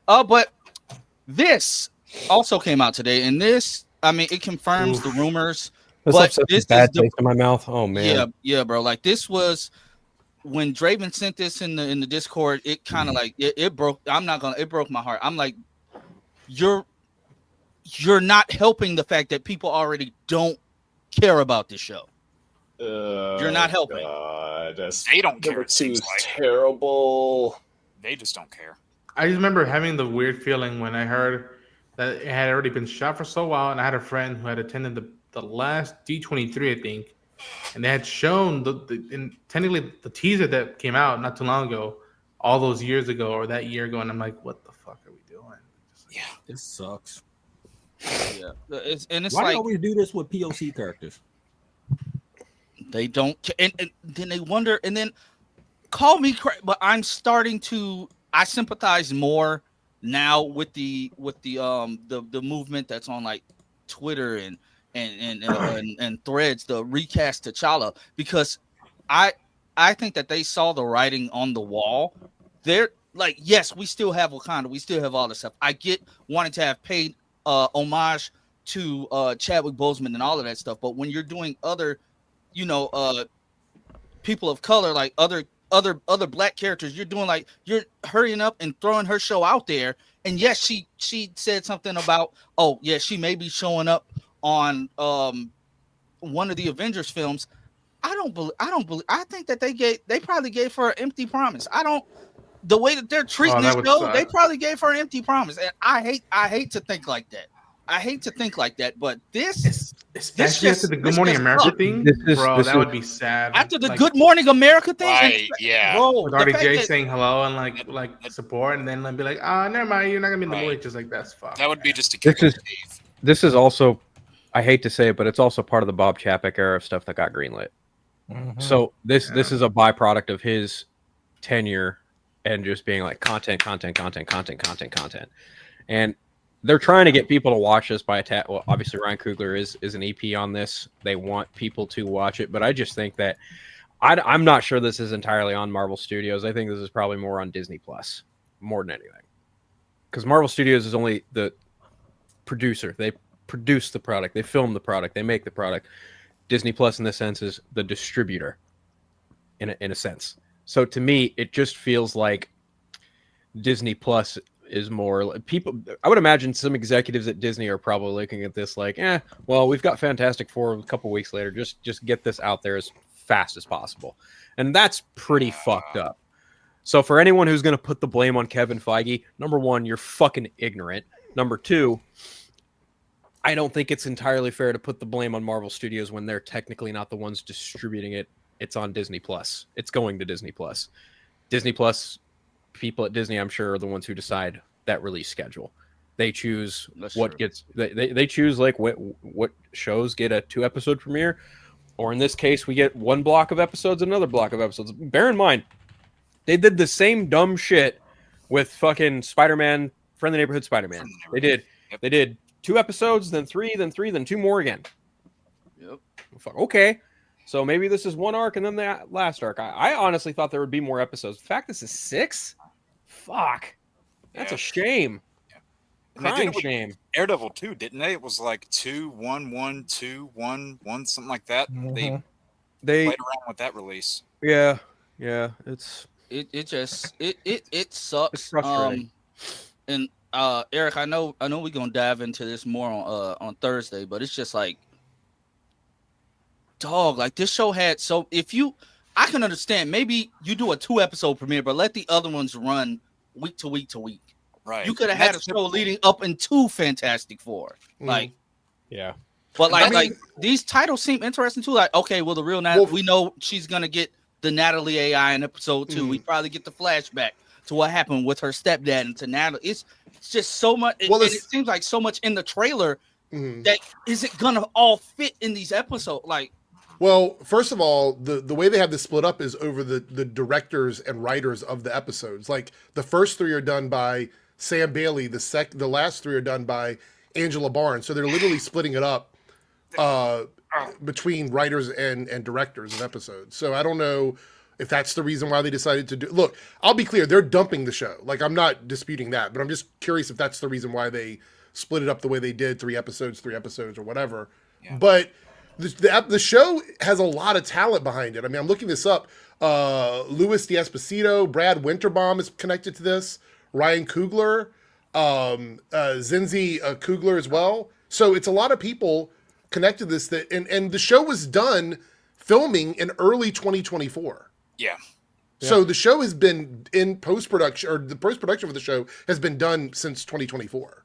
But this also came out today, and this, I mean, it confirms the Oof. rumors. This But left such a this is bad the taste in my mouth. Oh yeah, man. yeah, bro. Like this was when Draven sent this in the Discord. It kind of like it broke. I'm not gonna. It broke my heart. I'm like, you're you're not helping the fact that people already don't care about this show. You're not helping. God, They don't care, number it two seems is like. terrible. They just don't care. I just remember having the weird feeling when I heard that it had already been shot for so while, and I had a friend who had attended the last D23, I think, and they had shown and technically the teaser that came out not too long ago, all those years ago or that year ago, and I'm like, what the fuck are we doing? Yeah. This sucks. Yeah, it's Why do like you always do this with POC characters? they don't, and then they wonder, and then call me but I'm starting to I sympathize more now with the movement that's on like Twitter and threads, the recast T'Challa, because I I think that they saw the writing on the wall. They're like, yes, we still have Wakanda, we still have all this stuff. I get wanting to have paid homage to Chadwick Boseman and all of that stuff, but when you're doing other, you know, people of color, like other black characters, you're doing like you're hurrying up and throwing her show out there. And yes, she said something about, oh yeah, she may be showing up on one of the Avengers films. I think that they probably gave her an empty promise. I don't The way that they're treating Oh, this that would show, they suck. probably gave her an empty promise. And I hate to think like that. I hate to think like that, but this Especially after the Good this Morning just America sucked. thing, This bro, is that would be sad. After the Like, Good Morning America thing, Right, yeah. bro, with the fact RDJ that- saying hello and like support, and then like be like, never mind, you're not gonna be in the Right. movie. Just like that's fuck. That would be just a This kick in is- the teeth. This is also, I hate to say it, but it's also part of the Bob Chapek era of stuff that got greenlit. So this is a byproduct of his tenure and just being like content. And they're trying to get people to watch this by attack. Well, obviously Ryan Coogler is an EP on this. They want people to watch it, but I just think that I'm not sure this is entirely on Marvel Studios. I think this is probably more on Disney Plus more than anything, because Marvel Studios is only the producer. They produce the product, they film the product, they make the product. Disney Plus, in this sense, is the distributor, in a sense. So to me, it just feels like Disney Plus is more people. I would imagine some executives at Disney are probably looking at this like, well, we've got Fantastic Four a couple weeks later. Just get this out there as fast as possible, and that's pretty fucked up. So for anyone who's going to put the blame on Kevin Feige, number one, you're fucking ignorant. Number two, I don't think it's entirely fair to put the blame on Marvel Studios when they're technically not the ones distributing it. It's on Disney Plus. It's going to Disney Plus. Disney Plus people at Disney, I'm sure, are the ones who decide that release schedule. They choose That's what true. gets. They choose like what shows get a 2-episode premiere, or in this case, we get one block of episodes, another block of episodes. Bear in mind, they did the same dumb shit with fucking Spider-Man, Friendly Neighborhood Spider-Man. They did. Yep. They did 2 episodes, then 3, then 3, then 2 more again. Yep. Fuck, okay. So maybe this is one arc and then the last arc. I honestly thought there would be more episodes. The fact this is 6? Fuck. That's Yeah. a shame. And they did Crying it with shame. Daredevil too, didn't they? It was like 2, 1, 1, 2, 1, 1, something like that. They They played around with that release. yeah. It's It sucks. It's frustrating. And Eric, I know we're gonna dive into this more on Thursday, but it's just like, dog, like this show had, so if you, I can understand maybe you do a 2-episode premiere, but let the other ones run week to week to week. Right. You could have And had a that's show typical. leading up into Fantastic Four, like. yeah. But like, I mean- like these titles seem interesting too. Like, okay, well, the real we know she's gonna get the Natalie AI in episode 2. We probably get the flashback to what happened with her stepdad and to Natalie. It's just so much. Well, and it seems like so much in the trailer Mhm. that is it gonna all fit in these episodes? Like, Well, first of all, the way they have this split up is over the directors and writers of the episodes. Like the first 3 are done by Sam Bailey. The last 3 are done by Angela Barnes. So they're literally splitting it up between writers and directors of episodes. So I don't know If that's the reason why they decided to do, look, I'll be clear, they're dumping the show. Like, I'm not disputing that, but I'm just curious if that's the reason why they split it up the way they did, 3 episodes, or whatever. Yeah. But the show has a lot of talent behind it. I mean, I'm looking this up. Louis D'Esposito, Brad Winterbaum is connected to this. Ryan Coogler, Zinzi Coogler as well. So it's a lot of people connected to this. And the show was done filming in early 2024. Yeah. So the show has been in post-production, or the post-production for the show has been done since 2024.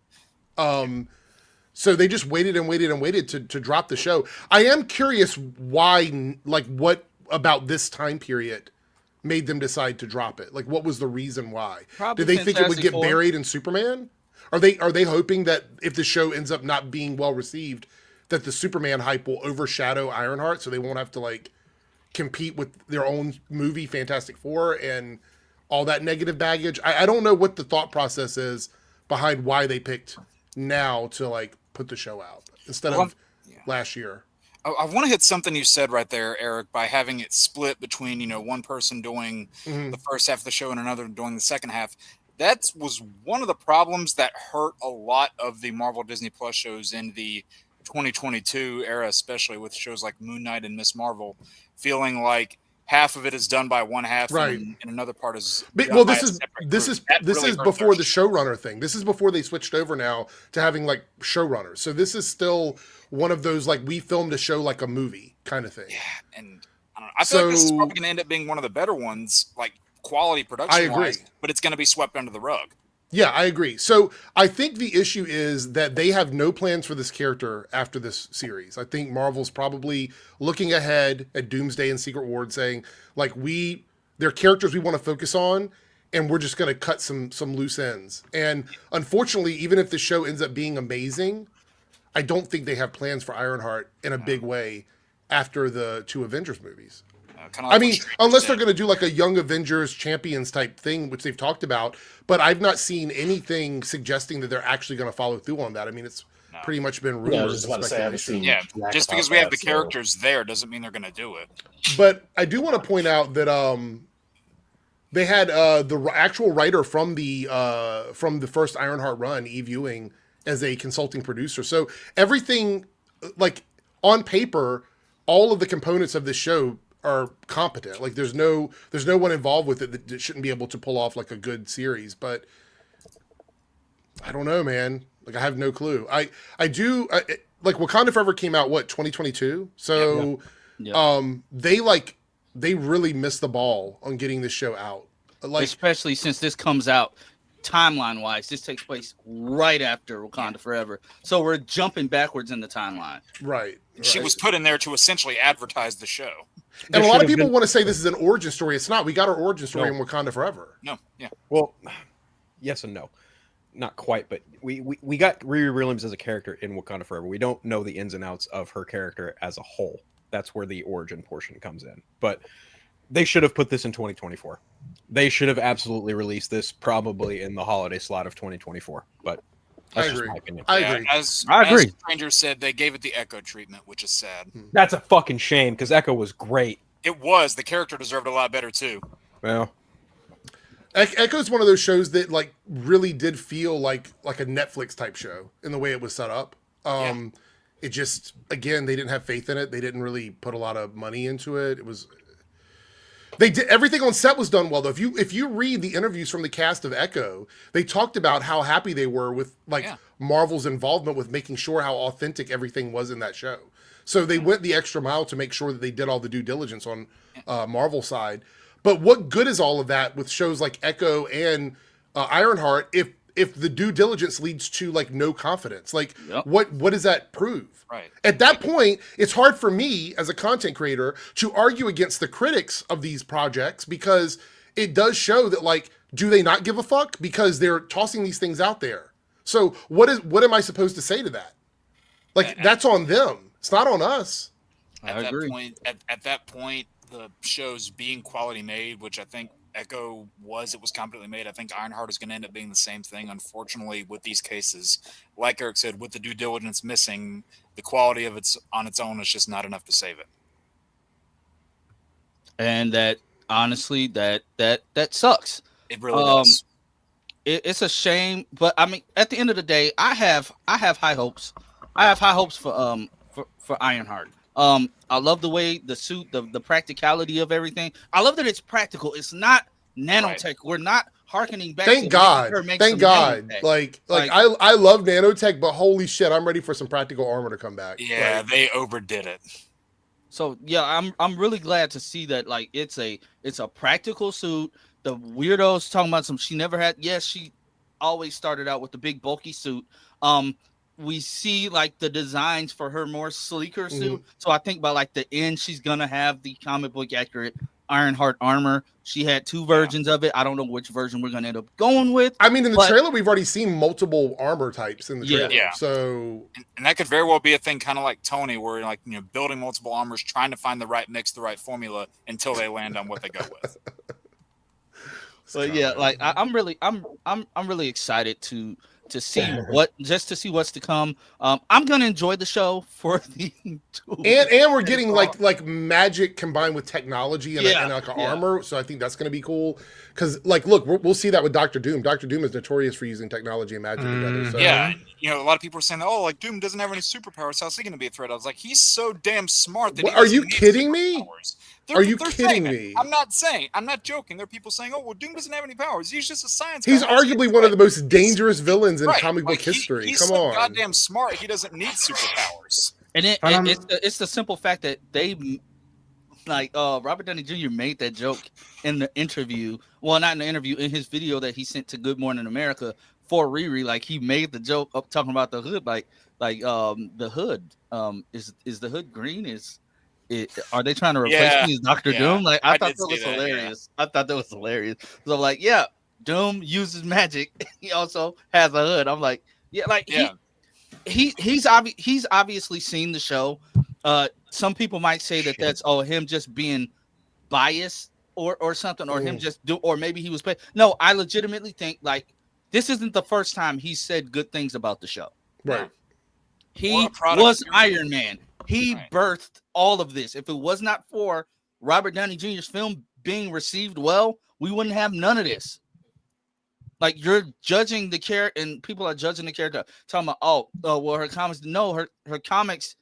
So they just waited to drop the show. I am curious why, like, what about this time period made them decide to drop it? Like, what was the reason why? Probably Did they think it would Fantastic get Four. buried in Superman? Are they hoping that if the show ends up not being well received, that the Superman hype will overshadow Ironheart, so they won't have to like compete with their own movie Fantastic Four and all that negative baggage? I don't know what the thought process is behind why they picked now to like put the show out instead of last year. I want to hit something you said right there, Eric, by having it split between, one person doing the first half of the show and another doing the second half. That was one of the problems that hurt a lot of the Marvel Disney Plus shows in the 2022 era, especially with shows like Moon Knight and Miss Marvel, feeling like half of it is done by one half, Right. and another part is But, done well, by this a is separate this group. is That this really is hurt before their the showrunner thing. This is before they switched over now to having like showrunners. So this is still one of those like we filmed a show like a movie kind of thing. Yeah, and I don't know. I feel like this is So- probably going to end up being one of the better ones, like quality I production agree. wise, but it's going to be swept under the rug. Yeah, I agree. So I think the issue is that they have no plans for this character after this series. I think Marvel's probably looking ahead at Doomsday and Secret Wars saying, like, they're characters we want to focus on, and we're just going to cut some loose ends. And unfortunately, even if the show ends up being amazing, I don't think they have plans for Ironheart in a big way after the 2 Avengers movies. Kinda I like mean, what Stranger unless said. they're going to do like a Young Avengers Champions type thing, which they've talked about, but I've not seen anything suggesting that they're actually going to follow through on that. I mean, it's No. pretty much been rumors. Yeah, I was just and about to say, I haven't speculation. seen Yeah, Jack just about because we have that, the so- characters there doesn't mean they're going to do it. But I do want to point out that they had the actual writer from the first Ironheart run, Eve Ewing, as a consulting producer. So everything, like on paper, all of the components of this show are competent. Like there's no one involved with it that shouldn't be able to pull off like a good series. But I don't know, man. Like I have no clue. I like Wakanda Forever came out 2022. So Yeah. they really missed the ball on getting this show out. Like Especially since this comes out timeline wise, this takes place right after Wakanda Forever, so we're jumping backwards in the timeline. right. She right. was put in there to essentially advertise the show. And There a lot should of have people been- want to say this is an origin story. It's not. We got our origin story No. in Wakanda Forever. No, yeah. Well, yes and no. Not quite, but we got Riri Williams as a character in Wakanda Forever. We don't know the ins and outs of her character as a whole. That's where the origin portion comes in. But they should have put this in 2024. They should have absolutely released this probably in the holiday slot of 2024. But that's I just agree. my opinion. I Yeah, agree. As I agree. Stranger said, they gave it the Echo treatment, which is sad. That's a fucking shame because Echo was great. It was. The character deserved a lot better, too. Well, Echo is one of those shows that like really did feel like a Netflix type show in the way it was set up. It just again they didn't have faith in it. They didn't really put a lot of money into it. It was they did everything on set was done well though. If you read the interviews from the cast of Echo, they talked about how happy they were with like Yeah. Marvel's involvement with making sure how authentic everything was in that show. So they went the extra mile to make sure that they did all the due diligence on Marvel side. But what good is all of that with shows like Echo and Ironheart if the due diligence leads to like no confidence? Like Yep. what does that prove? Right. At that point, it's hard for me as a content creator to argue against the critics of these projects because it does show that like, do they not give a fuck? Because they're tossing these things out there. So what am I supposed to say to that? Like that's on them. It's not on us. At I that agree. point, at that point, the show's being quality made, which I think Echo was. It was competently made. I think Ironheart is going to end up being the same thing. Unfortunately, with these cases, like Eric said, with the due diligence missing, the quality of its on its own is just not enough to save it. And that honestly, that sucks. It really does. It's a shame, but I mean, at the end of the day, I have high hopes. I have high hopes for Ironheart. I love the way the suit, the practicality of everything. I love that it's practical. It's not nanotech. Right. We're not harkening back. Thank to God. her make Thank some God. nanotech. Like Like- I love nanotech, but holy shit, I'm ready for some practical armor to come back. Yeah, Like, they overdid it. So yeah, I'm really glad to see that. Like it's a practical suit. The weirdos talking about some she never had. Yes, she always started out with the big bulky suit. We see like the designs for her more sleeker suit. So I think by like the end, she's gonna have the comic book accurate Ironheart armor. She had two versions of it. I don't know which version we're gonna end up going with. I mean, in the But- trailer, we've already seen multiple armor types in the Yeah. trailer. Yeah. So And that could very well be a thing, kind of like Tony, where like building multiple armors, trying to find the right mix, the right formula until they land on what they go with. But yeah, like I'm really excited to see what's to come. I'm gonna enjoy the show for the and we're getting like magic combined with technology and, Yeah, and like an yeah. armor. So I think that's going to be cool. Because like, look, we'll see that with Doctor Doom. Doctor Doom is notorious for using technology and magic together. So Yeah, a lot of people are saying, "Oh, like Doom doesn't have any superpowers. How's he going to be a threat?" I was like, "He's so damn smart that." What, he are doesn't you need kidding me? superpowers." Are you they're kidding saying that. me? I'm not joking. There are people saying, "Oh, well, Doom doesn't have any powers. He's just a science guy." he's How's he a arguably one of the threat?" most dangerous villains in Right, comic book like, history. He's Come so on. goddamn smart. He doesn't need superpowers. And it, Um, it's the simple fact that they like Robert Downey Jr. made that joke in the interview. Well, not in the interview, in his video that he sent to Good Morning America for Riri. Like he made the joke up talking about the hood, like the hood. Is the hood green? Are they trying to replace Yeah, me as Doctor yeah. Doom? Like I I thought did that was see that, yeah. hilarious. I thought that was hilarious. So I'm like, yeah, Doom uses magic. He also has a hood. I'm like, yeah, like Yeah. he's obviously seen the show. Some people might say that that's him just being biased or something, or him just or maybe he was paid. No, I legitimately think like this isn't the first time he said good things about the show. Right. He Or a product, was period. Iron Man. He Right. birthed all of this. If it was not for Robert Downey Jr.'s film being received well, we wouldn't have none of this. Like you're judging the character, and people are judging the character, talking about, well, her comics. No, her comics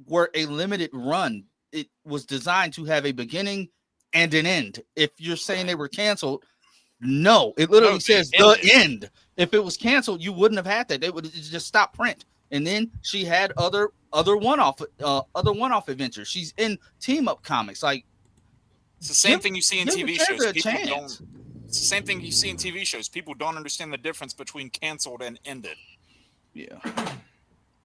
were a limited run. It was designed to have a beginning and an end. If you're saying they were canceled, no, it literally No, they says the ended. end. If it was canceled, you wouldn't have had that. They would just stop print. And then she had other one-off adventures. She's in team up comics. Like It's the same Give- thing you see in give the TV character shows. a People chance. don't. It's the same thing you see in TV shows. People don't understand the difference between canceled and ended. yeah,